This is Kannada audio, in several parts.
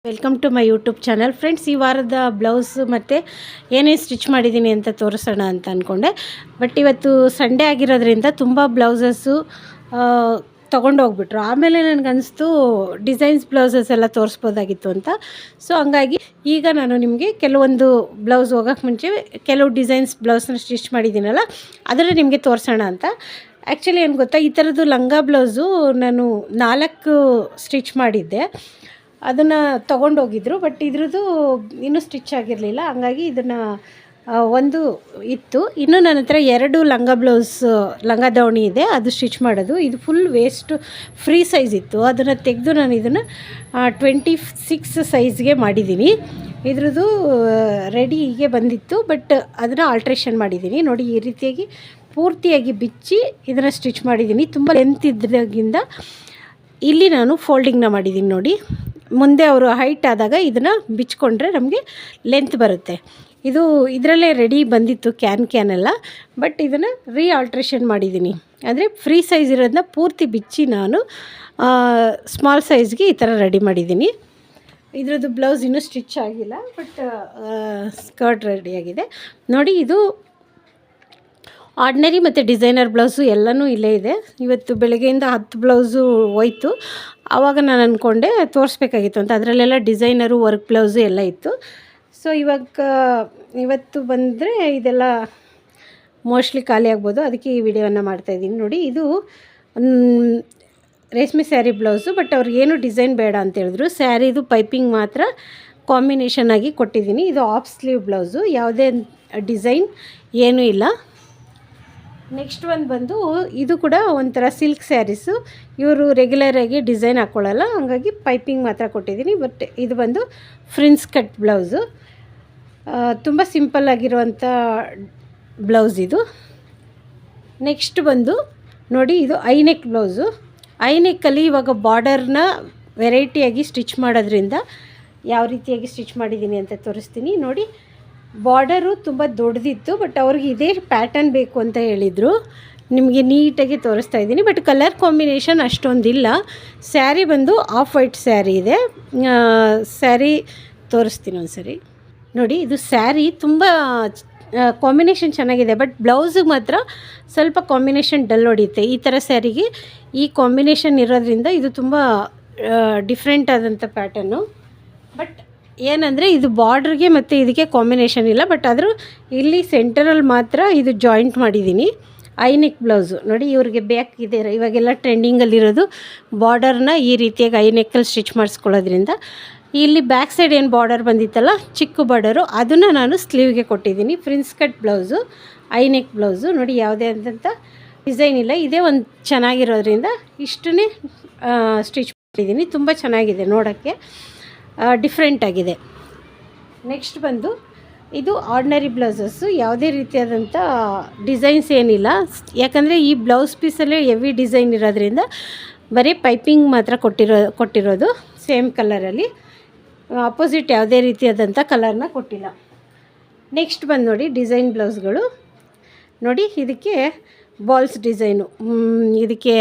Welcome to my YouTube channel friends. ಈ ವಾರದ ಬ್ಲೌಸ್ ಮತ್ತು ಏನೇನು ಸ್ಟಿಚ್ ಮಾಡಿದ್ದೀನಿ ಅಂತ ತೋರಿಸೋಣ ಅಂತ ಅಂದ್ಕೊಂಡೆ. ಬಟ್ ಇವತ್ತು ಸಂಡೇ ಆಗಿರೋದ್ರಿಂದ ತುಂಬ ಬ್ಲೌಸಸ್ಸು ತೊಗೊಂಡು ಹೋಗ್ಬಿಟ್ರು. ಆಮೇಲೆ ನನಗನ್ನಿಸ್ತು ಡಿಸೈನ್ಸ್ ಬ್ಲೌಸಸ್ ಎಲ್ಲ ತೋರಿಸ್ಬೋದಾಗಿತ್ತು ಅಂತ. ಸೊ ಹಂಗಾಗಿ ಈಗ ನಾನು ನಿಮಗೆ ಕೆಲವೊಂದು ಬ್ಲೌಸ್ ಹೋಗೋಕ್ಕೆ ಮುಂಚೆ ಕೆಲವು ಡಿಸೈನ್ಸ್ ಬ್ಲೌಸ್ನ ಸ್ಟಿಚ್ ಮಾಡಿದ್ದೀನಲ್ಲ ಅದನ್ನು ನಿಮಗೆ ತೋರಿಸೋಣ ಅಂತ. ಆ್ಯಕ್ಚುಲಿ ಏನು ಗೊತ್ತಾ, ಈ ಥರದ್ದು ಲಂಗ ಬ್ಲೌಸು ನಾನು 4 ಸ್ಟಿಚ್ ಮಾಡಿದ್ದೆ. ಅದನ್ನು ತೊಗೊಂಡೋಗಿದ್ರು, ಬಟ್ ಇದ್ರದ್ದು ಇನ್ನೂ ಸ್ಟಿಚ್ ಆಗಿರಲಿಲ್ಲ. ಹಂಗಾಗಿ ಇದನ್ನು ಒಂದು ಇತ್ತು. ಇನ್ನೂ ನನ್ನ ಹತ್ರ 2 ಲಂಗ ದಾವಣಿ ಇದೆ, ಅದು ಸ್ಟಿಚ್ ಮಾಡೋದು. ಇದು ಫುಲ್ ವೇಸ್ಟ್ ಫ್ರೀ ಸೈಜ್ ಇತ್ತು, ಅದನ್ನು ತೆಗೆದು ನಾನು ಇದನ್ನು 26 ಸೈಜ್ಗೆ ಮಾಡಿದ್ದೀನಿ. ಇದ್ರದ್ದು ರೆಡಿ ಹೀಗೆ ಬಂದಿತ್ತು, ಬಟ್ ಅದನ್ನು ಆಲ್ಟ್ರೇಷನ್ ಮಾಡಿದ್ದೀನಿ. ನೋಡಿ, ಈ ರೀತಿಯಾಗಿ ಪೂರ್ತಿಯಾಗಿ ಬಿಚ್ಚಿ ಇದನ್ನು ಸ್ಟಿಚ್ ಮಾಡಿದ್ದೀನಿ. ತುಂಬ ಲೆಂತ್ ಇದ್ದಾಗಿಂದ ಇಲ್ಲಿ ನಾನು ಫೋಲ್ಡಿಂಗ್ನ ಮಾಡಿದ್ದೀನಿ. ನೋಡಿ, ಮುಂದೆ ಅವರು ಹೈಟ್ ಆದಾಗ ಇದನ್ನು ಬಿಚ್ಕೊಂಡ್ರೆ ನಮಗೆ ಲೆಂತ್ ಬರುತ್ತೆ. ಇದು ಇದರಲ್ಲೇ ರೆಡಿ ಬಂದಿತ್ತು ಕ್ಯಾನ್ ಎಲ್ಲ, ಬಟ್ ಇದನ್ನು ಆಲ್ಟ್ರೇಷನ್ ಮಾಡಿದ್ದೀನಿ. ಅಂದರೆ ಫ್ರೀ ಸೈಜ್ ಇರೋದನ್ನ ಪೂರ್ತಿ ಬಿಚ್ಚಿ ನಾನು ಸ್ಮಾಲ್ ಸೈಜ್ಗೆ ಈ ಥರ ರೆಡಿ ಮಾಡಿದ್ದೀನಿ. ಇದರದ್ದು ಬ್ಲೌಸ್ ಇನ್ನೂ ಸ್ಟಿಚ್ ಆಗಿಲ್ಲ, ಬಟ್ ಸ್ಕರ್ಟ್ ರೆಡಿಯಾಗಿದೆ. ನೋಡಿ, ಇದು ಆರ್ಡಿನರಿ ಮತ್ತು ಡಿಸೈನರ್ ಬ್ಲೌಸು ಎಲ್ಲನೂ ಇಲ್ಲೇ ಇದೆ. ಇವತ್ತು ಬೆಳಗ್ಗೆಯಿಂದ 10 ಬ್ಲೌಸು ಹೋಯ್ತು. ಆವಾಗ ನಾನು ಅಂದ್ಕೊಂಡೆ ತೋರಿಸ್ಬೇಕಾಗಿತ್ತು ಅಂತ. ಅದರಲ್ಲೆಲ್ಲ ಡಿಸೈನರು, ವರ್ಕ್ ಬ್ಲೌಸು ಎಲ್ಲ ಇತ್ತು. ಸೊ ಇವತ್ತು ಬಂದರೆ ಇದೆಲ್ಲ ಮೋಸ್ಟ್ಲಿ ಖಾಲಿ ಆಗ್ಬೋದು, ಅದಕ್ಕೆ ಈ ವಿಡಿಯೋವನ್ನು ಮಾಡ್ತಾಯಿದ್ದೀನಿ. ನೋಡಿ, ಇದು ರೇಷ್ಮೆ ಸ್ಯಾರಿ ಬ್ಲೌಸು, ಬಟ್ ಅವ್ರಿಗೇನು ಡಿಸೈನ್ ಬೇಡ ಅಂತ ಹೇಳಿದ್ರು. ಸ್ಯಾರಿದು ಪೈಪಿಂಗ್ ಮಾತ್ರ ಕಾಂಬಿನೇಷನ್ ಆಗಿ ಕೊಟ್ಟಿದ್ದೀನಿ. ಇದು ಆಫ್ ಸ್ಲೀವ್ ಬ್ಲೌಸು, ಯಾವುದೇ ಡಿಸೈನ್ ಏನೂ ಇಲ್ಲ. ನೆಕ್ಸ್ಟ್ ಒಂದು ಬಂದು ಇದು ಕೂಡ ಒಂಥರ ಸಿಲ್ಕ್ ಸ್ಯಾರೀಸು. ಇವರು ರೆಗ್ಯುಲರಾಗಿ ಡಿಸೈನ್ ಹಾಕ್ಕೊಳ್ಳಲ್ಲ, ಹಾಗಾಗಿ ಪೈಪಿಂಗ್ ಮಾತ್ರ ಕೊಟ್ಟಿದ್ದೀನಿ. ಬಟ್ ಇದು ಬಂದು ಫ್ರಿನ್ಸ್ ಕಟ್ ಬ್ಲೌಸು, ತುಂಬ ಸಿಂಪಲ್ಲಾಗಿರುವಂಥ ಬ್ಲೌಸ್ ಇದು. ನೆಕ್ಸ್ಟ್ ಬಂದು ನೋಡಿ, ಇದು ಐನೆಕ್ ಬ್ಲೌಸು. ಐನೆಕ್ಕಲ್ಲಿ ಇವಾಗ ಬಾರ್ಡರ್ನ ವೆರೈಟಿಯಾಗಿ ಸ್ಟಿಚ್ ಮಾಡೋದ್ರಿಂದ ಯಾವ ರೀತಿಯಾಗಿ ಸ್ಟಿಚ್ ಮಾಡಿದ್ದೀನಿ ಅಂತ ತೋರಿಸ್ತೀನಿ. ನೋಡಿ, ಬಾರ್ಡರು ತುಂಬ ದೊಡ್ಡದಿತ್ತು, ಬಟ್ ಅವ್ರಿಗೆ ಇದೇ ಪ್ಯಾಟರ್ನ್ ಬೇಕು ಅಂತ ಹೇಳಿದರು. ನಿಮಗೆ ನೀಟಾಗಿ ತೋರಿಸ್ತಾ ಇದ್ದೀನಿ, ಬಟ್ ಕಲರ್ ಕಾಂಬಿನೇಷನ್ ಅಷ್ಟೊಂದಿಲ್ಲ. ಸ್ಯಾರಿ ಬಂದು ಆಫ್ ವೈಟ್ ಸ್ಯಾರಿ ಇದೆ. ಸ್ಯಾರಿ ತೋರಿಸ್ತೀನಿ ಒಂದು ಸರಿ. ನೋಡಿ, ಇದು ಸ್ಯಾರಿ ತುಂಬ ಕಾಂಬಿನೇಷನ್ ಚೆನ್ನಾಗಿದೆ, ಬಟ್ ಬ್ಲೌಸಿಗೆ ಮಾತ್ರ ಸ್ವಲ್ಪ ಕಾಂಬಿನೇಷನ್ ಡಲ್ ಹೊಡೆಯುತ್ತೆ. ಈ ಥರ ಸ್ಯಾರಿಗೆ ಈ ಕಾಂಬಿನೇಷನ್ ಇರೋದ್ರಿಂದ ಇದು ತುಂಬ ಡಿಫ್ರೆಂಟ್ ಆದಂಥ ಪ್ಯಾಟರ್ನು. ಬಟ್ ಏನಂದರೆ ಇದು ಬಾರ್ಡ್ರಿಗೆ ಮತ್ತು ಇದಕ್ಕೆ ಕಾಂಬಿನೇಷನ್ ಇಲ್ಲ, ಬಟ್ ಆದರೂ ಇಲ್ಲಿ ಸೆಂಟರಲ್ಲಿ ಮಾತ್ರ ಇದು ಜಾಯಿಂಟ್ ಮಾಡಿದ್ದೀನಿ. ಐನೆಕ್ ಬ್ಲೌಸು ನೋಡಿ, ಇವ್ರಿಗೆ ಬೇಕಿದೆ. ಇವಾಗೆಲ್ಲ ಟ್ರೆಂಡಿಂಗಲ್ಲಿರೋದು ಬಾರ್ಡರ್ನ ಈ ರೀತಿಯಾಗಿ ಐನೆಕ್ಕಲ್ಲಿ ಸ್ಟಿಚ್ ಮಾಡಿಸ್ಕೊಳ್ಳೋದ್ರಿಂದ. ಇಲ್ಲಿ ಬ್ಯಾಕ್ ಸೈಡ್ ಏನು ಬಾರ್ಡರ್ ಬಂದಿತ್ತಲ್ಲ, ಚಿಕ್ಕ ಬಾರ್ಡರು, ಅದನ್ನು ನಾನು ಸ್ಲೀವ್ಗೆ ಕೊಟ್ಟಿದ್ದೀನಿ. ಫ್ರಿನ್ಸ್ ಕಟ್ ಬ್ಲೌಸು, ಐನೆಕ್ ಬ್ಲೌಸು. ನೋಡಿ, ಯಾವುದೇ ಆದಂಥ ಡಿಸೈನ್ ಇಲ್ಲ. ಇದೇ ಒಂದು ಚೆನ್ನಾಗಿರೋದ್ರಿಂದ ಇಷ್ಟನ್ನೇ ಸ್ಟಿಚ್ ಮಾಡಿದ್ದೀನಿ. ತುಂಬ ಚೆನ್ನಾಗಿದೆ ನೋಡೋಕ್ಕೆ, ಡಿಫ್ರೆಂಟ್ ಆಗಿದೆ. ನೆಕ್ಸ್ಟ್ ಬಂದು ಇದು ಆರ್ಡಿನರಿ ಬ್ಲೌಸಸ್ಸು, ಯಾವುದೇ ರೀತಿಯಾದಂಥ ಡಿಸೈನ್ಸ್ ಏನಿಲ್ಲ. ಯಾಕಂದರೆ ಈ ಬ್ಲೌಸ್ ಪೀಸಲ್ಲೇ ಹೆವಿ ಡಿಸೈನ್ ಇರೋದ್ರಿಂದ ಬರೀ ಪೈಪಿಂಗ್ ಮಾತ್ರ ಕೊಟ್ಟಿರೋದು ಸೇಮ್ ಕಲರಲ್ಲಿ. ಆಪೋಸಿಟ್ ಯಾವುದೇ ರೀತಿಯಾದಂಥ ಕಲರ್ನ ಕೊಟ್ಟಿಲ್ಲ. ನೆಕ್ಸ್ಟ್ ಬಂದು ನೋಡಿ, ಡಿಸೈನ್ ಬ್ಲೌಸ್ಗಳು. ನೋಡಿ, ಇದಕ್ಕೆ ಬಾಲ್ಸ್ ಡಿಸೈನು, ಇದಕ್ಕೆ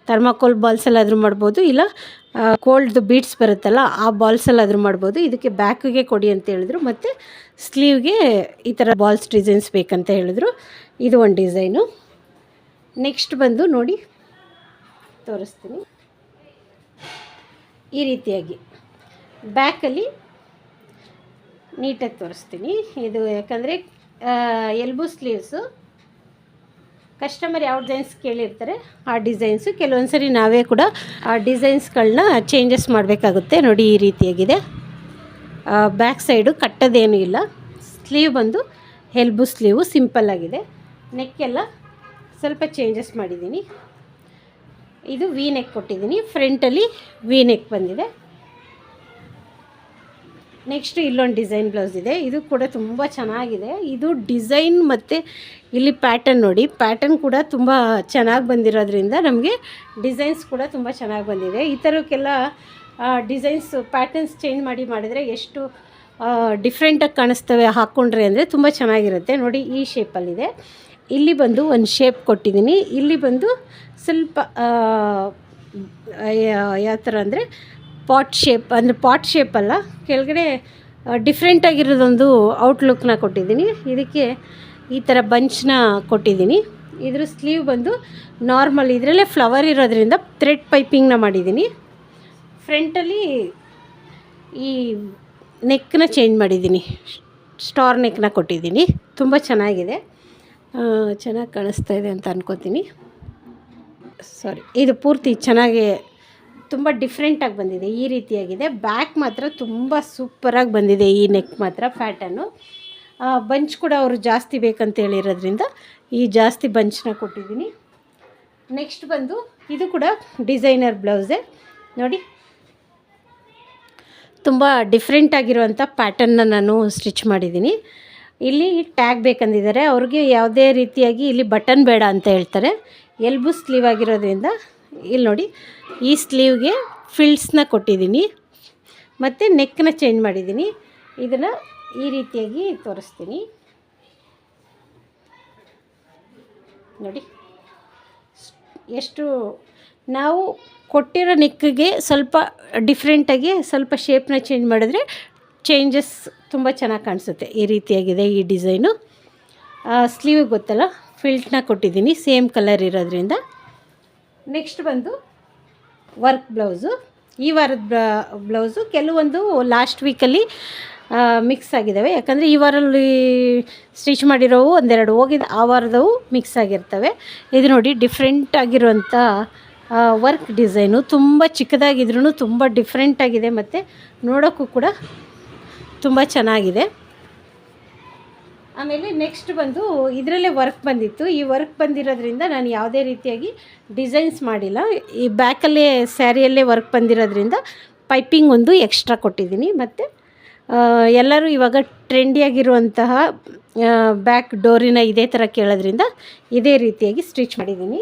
ಥರ್ಮಾಕೋಲ್ ಬಾಲ್ಸಲ್ಲಾದರೂ ಮಾಡ್ಬೋದು, ಇಲ್ಲ ಕೋಲ್ಡ್ದು ಬೀಡ್ಸ್ ಬರುತ್ತಲ್ಲ ಆ ಬಾಲ್ಸಲ್ಲಾದರೂ ಮಾಡ್ಬೋದು. ಇದಕ್ಕೆ ಬ್ಯಾಕಿಗೆ ಕೊಡಿ ಅಂತ ಹೇಳಿದ್ರು, ಮತ್ತು ಸ್ಲೀವ್ಗೆ ಈ ಥರ ಬಾಲ್ಸ್ ಡಿಸೈನ್ಸ್ ಬೇಕಂತ ಹೇಳಿದ್ರು. ಇದು ಒಂದು ಡಿಸೈನು. ನೆಕ್ಸ್ಟ್ ಬಂದು ನೋಡಿ, ತೋರಿಸ್ತೀನಿ. ಈ ರೀತಿಯಾಗಿ ಬ್ಯಾಕಲ್ಲಿ ನೀಟಾಗಿ ತೋರಿಸ್ತೀನಿ. ಇದು ಯಾಕಂದರೆ ಎಲ್ಬೋ ಸ್ಲೀವ್ಸು. ಕಸ್ಟಮರ್ ಯಾವ ಡಿಸೈನ್ಸ್ ಕೇಳಿರ್ತಾರೆ ಆ ಡಿಸೈನ್ಸು. ಕೆಲವೊಂದು ಸರಿ ನಾವೇ ಕೂಡ ಆ ಡಿಸೈನ್ಸ್ಗಳನ್ನ ಚೇಂಜಸ್ ಮಾಡಬೇಕಾಗುತ್ತೆ. ನೋಡಿ, ಈ ರೀತಿಯಾಗಿದೆ. ಬ್ಯಾಕ್ ಸೈಡು ಕಟ್ಟೋದೇನೂ ಇಲ್ಲ. ಸ್ಲೀವ್ ಬಂದು ಎಲ್ಬೋ ಸ್ಲೀವು ಸಿಂಪಲ್ಲಾಗಿದೆ. ನೆಕ್ಕೆಲ್ಲ ಸ್ವಲ್ಪ ಚೇಂಜಸ್ ಮಾಡಿದ್ದೀನಿ. ಇದು ವಿ ನೆಕ್ ಕೊಟ್ಟಿದ್ದೀನಿ, ಫ್ರಂಟಲ್ಲಿ ವಿ ನೆಕ್ ಬಂದಿದೆ. ನೆಕ್ಸ್ಟು ಇಲ್ಲೊಂದು ಡಿಸೈನ್ ಬ್ಲೌಸ್ ಇದೆ. ಇದು ಕೂಡ ತುಂಬ ಚೆನ್ನಾಗಿದೆ. ಇದು ಡಿಸೈನ್ ಮತ್ತು ಇಲ್ಲಿ ಪ್ಯಾಟರ್ನ್ ನೋಡಿ, ಪ್ಯಾಟರ್ನ್ ಕೂಡ ತುಂಬ ಚೆನ್ನಾಗಿ ಬಂದಿರೋದ್ರಿಂದ ನಮಗೆ ಡಿಸೈನ್ಸ್ ಕೂಡ ತುಂಬ ಚೆನ್ನಾಗಿ ಬಂದಿದೆ. ಈ ಥರಕ್ಕೆಲ್ಲ ಡಿಸೈನ್ಸ್ ಪ್ಯಾಟರ್ನ್ಸ್ ಚೇಂಜ್ ಮಾಡಿದರೆ ಎಷ್ಟು ಡಿಫ್ರೆಂಟಾಗಿ ಕಾಣಿಸ್ತವೆ ಹಾಕ್ಕೊಂಡ್ರೆ ಅಂದರೆ ತುಂಬ ಚೆನ್ನಾಗಿರುತ್ತೆ. ನೋಡಿ, ಈ ಶೇಪಲ್ಲಿದೆ. ಇಲ್ಲಿ ಬಂದು ಒಂದು ಶೇಪ್ ಕೊಟ್ಟಿದ್ದೀನಿ. ಇಲ್ಲಿ ಬಂದು ಸ್ವಲ್ಪ ಯಾವ ಥರ ಅಂದರೆ ಪಾಟ್ ಶೇಪ್, ಅಂದರೆ ಪಾಟ್ ಶೇಪ್ ಅಲ್ಲ, ಕೆಳಗಡೆ ಡಿಫ್ರೆಂಟಾಗಿರೋದೊಂದು ಔಟ್ಲುಕ್ನ ಕೊಟ್ಟಿದ್ದೀನಿ. ಇದಕ್ಕೆ ಈ ಥರ ಬಂಚ್ನ ಕೊಟ್ಟಿದ್ದೀನಿ. ಇದ್ರ ಸ್ಲೀವ್ ಬಂದು ನಾರ್ಮಲ್, ಇದರಲ್ಲೇ ಫ್ಲವರ್ ಇರೋದ್ರಿಂದ ಥ್ರೆಡ್ ಪೈಪಿಂಗ್ನ ಮಾಡಿದ್ದೀನಿ. ಫ್ರಂಟಲ್ಲಿ ಈ ನೆಕ್ನ ಚೇಂಜ್ ಮಾಡಿದ್ದೀನಿ, ಸ್ಟಾರ್ ನೆಕ್ನ ಕೊಟ್ಟಿದ್ದೀನಿ. ತುಂಬ ಚೆನ್ನಾಗಿದೆ, ಚೆನ್ನಾಗಿ ಕಾಣಿಸ್ತಾ ಇದೆ ಅಂತ ಅನ್ಕೋತೀನಿ. ಸಾರಿ, ಇದು ಪೂರ್ತಿ ಚೆನ್ನಾಗಿ ತುಂಬ ಡಿಫ್ರೆಂಟಾಗಿ ಬಂದಿದೆ, ಈ ರೀತಿಯಾಗಿದೆ. ಬ್ಯಾಕ್ ಮಾತ್ರ ತುಂಬ ಸೂಪರಾಗಿ ಬಂದಿದೆ ಈ ನೆಕ್ ಮಾತ್ರ. ಪ್ಯಾಟರ್ನು ಬಂಚ್ ಕೂಡ ಅವರು ಜಾಸ್ತಿ ಬೇಕಂತ ಹೇಳಿರೋದ್ರಿಂದ ಈ ಜಾಸ್ತಿ ಬಂಚ್ನ ಕೊಟ್ಟಿದ್ದೀನಿ. ನೆಕ್ಸ್ಟ್ ಬಂದು ಇದು ಕೂಡ ಡಿಸೈನರ್ ಬ್ಲೌಸೇ ನೋಡಿ. ತುಂಬ ಡಿಫ್ರೆಂಟಾಗಿರುವಂಥ ಪ್ಯಾಟರ್ನ ನಾನು ಸ್ಟಿಚ್ ಮಾಡಿದ್ದೀನಿ. ಇಲ್ಲಿ ಟ್ಯಾಗ್ ಬೇಕಂದಿದ್ದಾರೆ, ಅವ್ರಿಗೆ ಯಾವುದೇ ರೀತಿಯಾಗಿ ಇಲ್ಲಿ ಬಟನ್ ಬೇಡ ಅಂತ ಹೇಳ್ತಾರೆ. ಎಲ್ಬು ಸ್ಲೀವ್ ಆಗಿರೋದ್ರಿಂದ ಇಲ್ಲಿ ನೋಡಿ, ಈ ಸ್ಲೀವ್ಗೆ ಫಿಲ್ಸ್ನ ಕೊಟ್ಟಿದ್ದೀನಿ ಮತ್ತು ನೆಕ್ನ ಚೇಂಜ್ ಮಾಡಿದ್ದೀನಿ. ಇದನ್ನು ಈ ರೀತಿಯಾಗಿ ತೋರಿಸ್ತೀನಿ ನೋಡಿ. ಎಷ್ಟು ನಾವು ಕೊಟ್ಟಿರೋ ನೆಕ್ಗೆ ಸ್ವಲ್ಪ ಡಿಫ್ರೆಂಟಾಗಿ ಸ್ವಲ್ಪ ಶೇಪ್ನ ಚೇಂಜ್ ಮಾಡಿದ್ರೆ ಚೇಂಜಸ್ ತುಂಬ ಚೆನ್ನಾಗಿ ಕಾಣಿಸುತ್ತೆ. ಈ ರೀತಿಯಾಗಿದೆ ಈ ಡಿಸೈನು. ಸ್ಲೀವ್ ಗೊತ್ತಲ್ಲ, ಫಿಲ್ಟ್ನ ಕೊಟ್ಟಿದ್ದೀನಿ ಸೇಮ್ ಕಲರ್ ಇರೋದ್ರಿಂದ. ನೆಕ್ಸ್ಟ್ ಬಂದು ವರ್ಕ್ ಬ್ಲೌಸು. ಈ ವಾರದ ಬ್ಲೌಸು ಕೆಲವೊಂದು ಲಾಸ್ಟ್ ವೀಕಲ್ಲಿ ಮಿಕ್ಸ್ ಆಗಿದ್ದಾವೆ, ಯಾಕಂದರೆ ಈ ವಾರಲ್ಲಿ ಸ್ಟಿಚ್ ಮಾಡಿರೋವು ಒಂದೆರಡು ಹೋಗಿದ್ದು, ಆ ವಾರದವು ಮಿಕ್ಸ್ ಆಗಿರ್ತವೆ. ಇದು ನೋಡಿ ಡಿಫ್ರೆಂಟ್ ಆಗಿರುವಂಥ ವರ್ಕ್ ಡಿಸೈನು, ತುಂಬ ಚಿಕ್ಕದಾಗಿದ್ರೂ ತುಂಬ ಡಿಫ್ರೆಂಟಾಗಿದೆ ಮತ್ತು ನೋಡೋಕ್ಕೂ ಕೂಡ ತುಂಬ ಚೆನ್ನಾಗಿದೆ. ಆಮೇಲೆ ನೆಕ್ಸ್ಟ್ ಬಂದು ಇದರಲ್ಲೇ ವರ್ಕ್ ಬಂದಿತ್ತು. ಈ ವರ್ಕ್ ಬಂದಿರೋದ್ರಿಂದ ನಾನು ಯಾವುದೇ ರೀತಿಯಾಗಿ ಡಿಸೈನ್ಸ್ ಮಾಡಿಲ್ಲ. ಈ ಬ್ಯಾಕಲ್ಲೇ ಸ್ಯಾರಿಯಲ್ಲೇ ವರ್ಕ್ ಬಂದಿರೋದ್ರಿಂದ ಪೈಪಿಂಗ್ ಒಂದು ಎಕ್ಸ್ಟ್ರಾ ಕೊಟ್ಟಿದ್ದೀನಿ. ಮತ್ತು ಎಲ್ಲರೂ ಇವಾಗ ಟ್ರೆಂಡಿಯಾಗಿರುವಂತಹ ಬ್ಯಾಕ್ ಡೋರಿನ ಇದೇ ಥರ ಕೇಳೋದ್ರಿಂದ ಇದೇ ರೀತಿಯಾಗಿ ಸ್ಟಿಚ್ ಮಾಡಿದ್ದೀನಿ.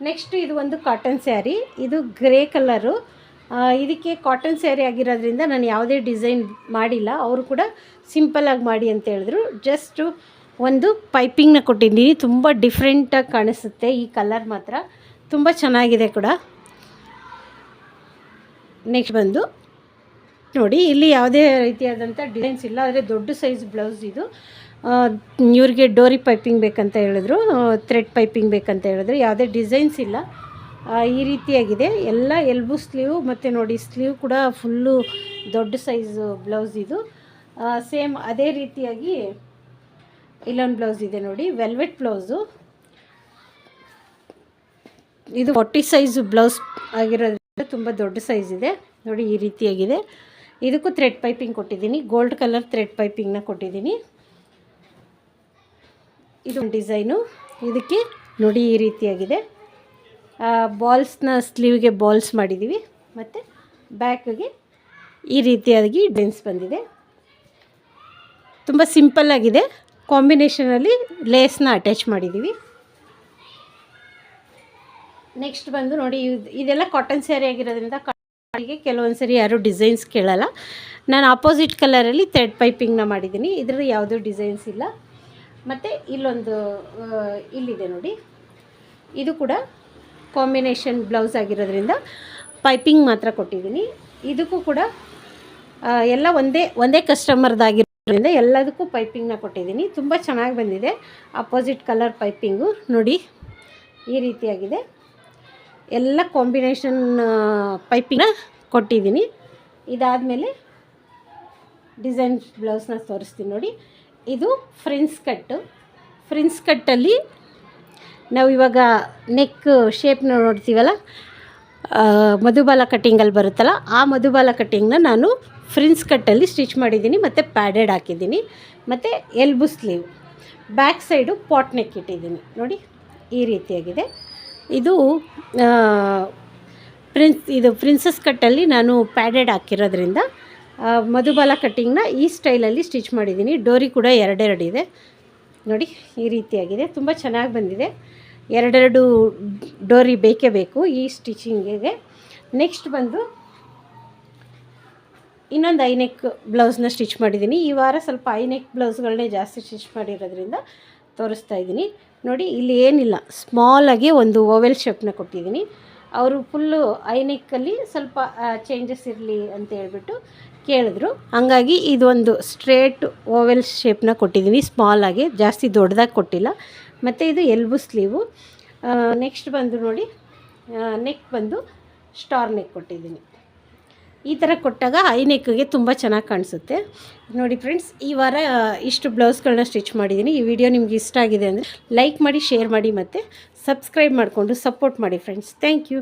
ನೆಕ್ಸ್ಟ್ ಇದು ಒಂದು ಕಾಟನ್ ಸ್ಯಾರಿ, ಇದು ಗ್ರೇ ಕಲರು. ಇದಕ್ಕೆ ಕಾಟನ್ ಸ್ಯಾರಿ ಆಗಿರೋದ್ರಿಂದ ನಾನು ಯಾವುದೇ ಡಿಸೈನ್ ಮಾಡಿಲ್ಲ. ಅವರು ಕೂಡ ಸಿಂಪಲ್ಲಾಗಿ ಮಾಡಿ ಅಂತ ಹೇಳಿದ್ರು. ಜಸ್ಟು ಒಂದು ಪೈಪಿಂಗ್ನ ಕೊಟ್ಟಿದ್ದೀನಿ. ತುಂಬ ಡಿಫ್ರೆಂಟಾಗಿ ಕಾಣಿಸುತ್ತೆ ಈ ಕಲರ್ ಮಾತ್ರ, ತುಂಬ ಚೆನ್ನಾಗಿದೆ ಕೂಡ. ನೆಕ್ಸ್ಟ್ ಬಂದು ನೋಡಿ, ಇಲ್ಲಿ ಯಾವುದೇ ರೀತಿಯಾದಂಥ ಡಿಸೈನ್ಸ್ ಇಲ್ಲ, ಆದರೆ ದೊಡ್ಡ ಸೈಜ್ ಬ್ಲೌಸ್ ಇದು. ಇವ್ರಿಗೆ ಡೋರಿ ಪೈಪಿಂಗ್ ಬೇಕಂತ ಹೇಳಿದ್ರು, ಥ್ರೆಡ್ ಪೈಪಿಂಗ್ ಬೇಕಂತ ಹೇಳಿದ್ರು. ಯಾವುದೇ ಡಿಸೈನ್ಸ್ ಇಲ್ಲ, ಈ ರೀತಿಯಾಗಿದೆ. ಎಲ್ಲ ಎಲ್ಬು ಸ್ಲೀವ್ ಮತ್ತು ನೋಡಿ ಸ್ಲೀವ್ ಕೂಡ ಫುಲ್ಲು ದೊಡ್ಡ ಸೈಜು ಬ್ಲೌಸ್ ಇದು. ಸೇಮ್ ಅದೇ ರೀತಿಯಾಗಿ ಇಲ್ಲೊಂದು ಬ್ಲೌಸ್ ಇದೆ ನೋಡಿ, ವೆಲ್ವೆಟ್ ಬ್ಲೌಸು. ಇದು 40 ಸೈಜು ಬ್ಲೌಸ್ ಆಗಿರೋದ್ರಿಂದ ತುಂಬ ದೊಡ್ಡ ಸೈಜ್ ಇದೆ ನೋಡಿ, ಈ ರೀತಿಯಾಗಿದೆ. ಇದಕ್ಕೂ ಥ್ರೆಡ್ ಪೈಪಿಂಗ್ ಕೊಟ್ಟಿದ್ದೀನಿ, ಗೋಲ್ಡ್ ಕಲರ್ ಥ್ರೆಡ್ ಪೈಪಿಂಗ್ನ ಕೊಟ್ಟಿದ್ದೀನಿ. ಇದು ಡಿಸೈನು, ಇದಕ್ಕೆ ನೋಡಿ ಈ ರೀತಿಯಾಗಿದೆ. ಬಾಲ್ಸ್ನ ಸ್ಲೀವ್ಗೆ ಬಾಲ್ಸ್ ಮಾಡಿದ್ದೀವಿ ಮತ್ತು ಬ್ಯಾಕ್ಗೆ ಈ ರೀತಿಯಾಗಿ ಡಿಸೈನ್ಸ್ ಬಂದಿದೆ. ತುಂಬ ಸಿಂಪಲ್ಲಾಗಿದೆ. ಕಾಂಬಿನೇಷನಲ್ಲಿ ಲೇಸ್ನ ಅಟ್ಯಾಚ್ ಮಾಡಿದ್ದೀವಿ. ನೆಕ್ಸ್ಟ್ ಬಂದು ನೋಡಿ, ಇದೆಲ್ಲ ಕಾಟನ್ ಸ್ಯಾರಿ ಆಗಿರೋದ್ರಿಂದ ಕಾಟನ್ಗೆ ಕೆಲವೊಂದು ಸರಿ ಯಾರೂ ಡಿಸೈನ್ಸ್ ಕೇಳಲ್ಲ. ನಾನು ಆಪೋಸಿಟ್ ಕಲರಲ್ಲಿ ಥ್ರೆಡ್ ಪೈಪಿಂಗ್ನ ಮಾಡಿದ್ದೀನಿ, ಇದರಲ್ಲಿ ಯಾವುದೂ ಡಿಸೈನ್ಸ್ ಇಲ್ಲ. ಮತ್ತು ಇಲ್ಲೊಂದು ಇಲ್ಲಿದೆ ನೋಡಿ, ಇದು ಕೂಡ ಕಾಂಬಿನೇಷನ್ ಬ್ಲೌಸ್ ಆಗಿರೋದ್ರಿಂದ ಪೈಪಿಂಗ್ ಮಾತ್ರ ಕೊಟ್ಟಿದ್ದೀನಿ. ಇದಕ್ಕೂ ಕೂಡ ಎಲ್ಲ ಒಂದೇ ಕಸ್ಟಮರ್ದಾಗಿರೋದ್ರಿಂದ ಎಲ್ಲದಕ್ಕೂ ಪೈಪಿಂಗ್ನ ಕೊಟ್ಟಿದ್ದೀನಿ. ತುಂಬ ಚೆನ್ನಾಗಿ ಬಂದಿದೆ. ಅಪೋಸಿಟ್ ಕಲರ್ ಪೈಪಿಂಗು ನೋಡಿ ಈ ರೀತಿಯಾಗಿದೆ. ಎಲ್ಲ ಕಾಂಬಿನೇಷನ್ ಪೈಪಿಂಗ್ನ ಕೊಟ್ಟಿದ್ದೀನಿ. ಇದಾದಮೇಲೆ ಡಿಸೈನ್ ಬ್ಲೌಸ್ನ ತೋರಿಸ್ತೀನಿ ನೋಡಿ. ಇದು ಫ್ರಿನ್ಸ್ ಕಟ್ಟಲ್ಲಿ ನಾವು ಇವಾಗ ನೆಕ್ ಶೇಪ್ನ ನೋಡ್ತೀವಲ್ಲ, ಮಧುಬಾಲ ಕಟ್ಟಿಂಗಲ್ಲಿ ಬರುತ್ತಲ್ಲ, ಆ ಮಧುಬಾಲ ಕಟ್ಟಿಂಗ್ನ ನಾನು ಫ್ರಿನ್ಸ್ ಕಟ್ಟಲ್ಲಿ ಸ್ಟಿಚ್ ಮಾಡಿದ್ದೀನಿ ಮತ್ತು ಪ್ಯಾಡೆಡ್ ಹಾಕಿದ್ದೀನಿ. ಮತ್ತು elbow sleeve, back side pot neck ಇಟ್ಟಿದ್ದೀನಿ ನೋಡಿ, ಈ ರೀತಿಯಾಗಿದೆ. ಇದು ಪ್ರಿನ್ಸಸ್ ಕಟ್ಟಲ್ಲಿ ನಾನು ಪ್ಯಾಡೆಡ್ ಹಾಕಿರೋದ್ರಿಂದ ಮಧುಬಾಲ ಕಟ್ಟಿಂಗ್ನ ಈ ಸ್ಟೈಲಲ್ಲಿ ಸ್ಟಿಚ್ ಮಾಡಿದ್ದೀನಿ. ಡೋರಿ ಕೂಡ ಎರಡೆರಡು ಇದೆ ನೋಡಿ, ಈ ರೀತಿಯಾಗಿದೆ. ತುಂಬ ಚೆನ್ನಾಗಿ ಬಂದಿದೆ. ಎರಡೆರಡು ಡೋರಿ ಬೇಕೇ ಬೇಕು ಈ ಸ್ಟಿಚಿಂಗಿಗೆ. ನೆಕ್ಸ್ಟ್ ಬಂದು ಇನ್ನೊಂದು ಐನೆಕ್ ಬ್ಲೌಸ್ನ ಸ್ಟಿಚ್ ಮಾಡಿದ್ದೀನಿ. ಈ ವಾರ ಸ್ವಲ್ಪ ಐನೆಕ್ ಬ್ಲೌಸ್ಗಳನ್ನೇ ಜಾಸ್ತಿ ಸ್ಟಿಚ್ ಮಾಡಿರೋದ್ರಿಂದ ತೋರಿಸ್ತಾ ಇದ್ದೀನಿ ನೋಡಿ. ಇಲ್ಲಿ ಏನಿಲ್ಲ, ಸ್ಮಾಲಾಗಿ ಒಂದು ಓವೆಲ್ ಶೇಪ್ನ ಕೊಟ್ಟಿದ್ದೀನಿ. ಅವರು ಫುಲ್ಲು ಐನೆಕ್ಕಲ್ಲಿ ಸ್ವಲ್ಪ ಚೇಂಜಸ್ ಇರಲಿ ಅಂತ ಹೇಳ್ಬಿಟ್ಟು ಕೇಳಿದ್ರು. ಹಂಗಾಗಿ ಇದೊಂದು ಸ್ಟ್ರೇಟ್ ಓವೆಲ್ ಶೇಪ್ನ ಕೊಟ್ಟಿದ್ದೀನಿ, ಸ್ಮಾಲಾಗಿ, ಜಾಸ್ತಿ ದೊಡ್ಡದಾಗಿ ಕೊಟ್ಟಿಲ್ಲ. ಮತ್ತು ಇದು ಎಲ್ಬು ಸ್ಲೀವು. ನೆಕ್ಸ್ಟ್ ಬಂದು ನೋಡಿ, ನೆಕ್ ಬಂದು ಸ್ಟಾರ್ ನೆಕ್ ಕೊಟ್ಟಿದ್ದೀನಿ. ಈ ಥರ ಕೊಟ್ಟಾಗ ಐ ನೆಕ್ಗೆ ತುಂಬ ಚೆನ್ನಾಗಿ ಕಾಣಿಸುತ್ತೆ. ನೋಡಿ ಫ್ರೆಂಡ್ಸ್, ಈ ವಾರ ಇಷ್ಟು ಬ್ಲೌಸ್ಗಳನ್ನ ಸ್ಟಿಚ್ ಮಾಡಿದ್ದೀನಿ. ಈ ವಿಡಿಯೋ ನಿಮ್ಗೆ ಇಷ್ಟ ಆಗಿದೆ ಅಂದರೆ ಲೈಕ್ ಮಾಡಿ, ಶೇರ್ ಮಾಡಿ ಮತ್ತು ಸಬ್ಸ್ಕ್ರೈಬ್ ಮಾಡಿಕೊಂಡು ಸಪೋರ್ಟ್ ಮಾಡಿ ಫ್ರೆಂಡ್ಸ್. Thank you.